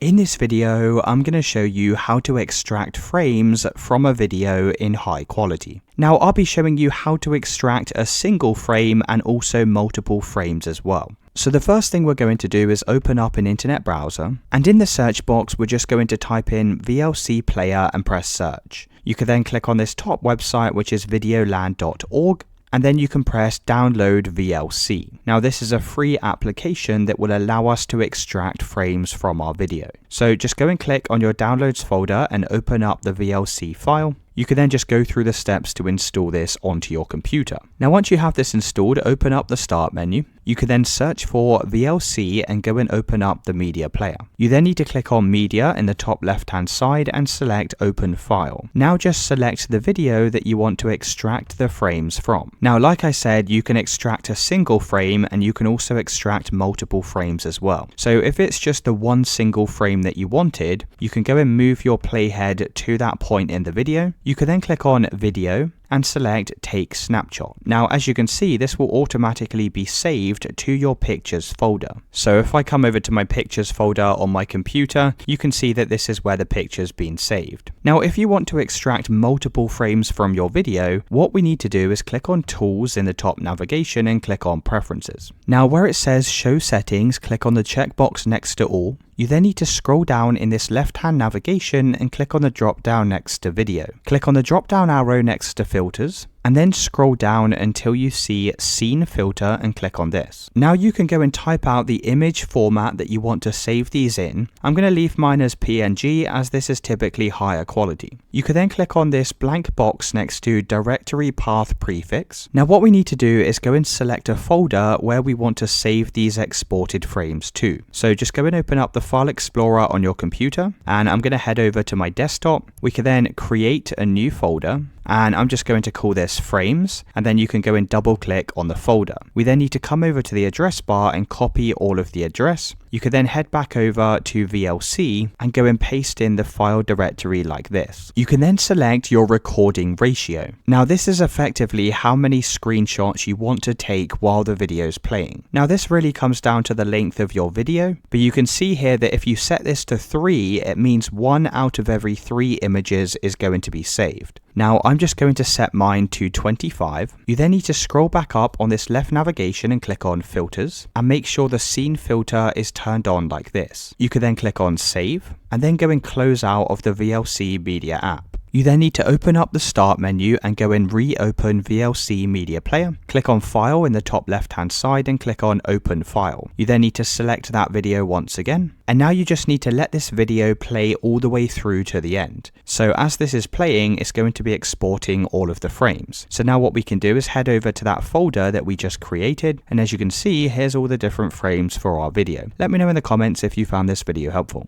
In this video, I'm going to show you how to extract frames from a video in high quality. Now, I'll be showing you how to extract a single frame and also multiple frames as well. So the first thing we're going to do is open up an internet browser, and in the search box, we're just going to type in VLC player and press search. You can then click on this top website, which is videoland.org. And then you can press download VLC. Now this is a free application that will allow us to extract frames from our video. So just go and click on your downloads folder and open up the VLC file. You can then just go through the steps to install this onto your computer. Now once you have this installed, open up the start menu. You can then search for VLC and go and open up the media player. You then need to click on media in the top left hand side and select open file. Now just select the video that you want to extract the frames from. Now like I said, you can extract a single frame and you can also extract multiple frames as well. So if it's just the one single frame that you wanted, you can go and move your playhead to that point in the video. You can then click on video and select take snapshot. Now as you can see, this will automatically be saved to your pictures folder. So if I come over to my pictures folder on my computer, you can see that this is where the picture's been saved. Now if you want to extract multiple frames from your video, what we need to do is click on tools in the top navigation and click on preferences. Now where it says show settings, click on the checkbox next to all. You then need to scroll down in this left-hand navigation and click on the drop-down next to video. Click on the drop-down arrow next to filters, and then scroll down until you see scene filter and click on this. Now you can go and type out the image format that you want to save these in. I'm going to leave mine as PNG as this is typically higher quality. You can then click on this blank box next to directory path prefix. Now what we need to do is go and select a folder where we want to save these exported frames to. So just go and open up the File Explorer on your computer, and I'm going to head over to my desktop. We can then create a new folder, and I'm just going to call this frames, and then you can go and double click on the folder. We then need to come over to the address bar and copy all of the address. You can then head back over to VLC and go and paste in the file directory like this. You can then select your recording ratio. Now this is effectively how many screenshots you want to take while the video is playing. Now this really comes down to the length of your video, but you can see here that if you set this to 3, it means 1 out of every 3 images is going to be saved. Now I'm just going to set mine to 25. You then need to scroll back up on this left navigation and click on filters and make sure the scene filter is turned on like this. You can then click on save and then go and close out of the VLC media app. You then need to open up the start menu and go and reopen VLC media player. Click on file in the top left hand side and click on open file. You then need to select that video once again. And now you just need to let this video play all the way through to the end. So as this is playing, it's going to be exporting all of the frames. So now what we can do is head over to that folder that we just created. And as you can see, here's all the different frames for our video. Let me know in the comments if you found this video helpful.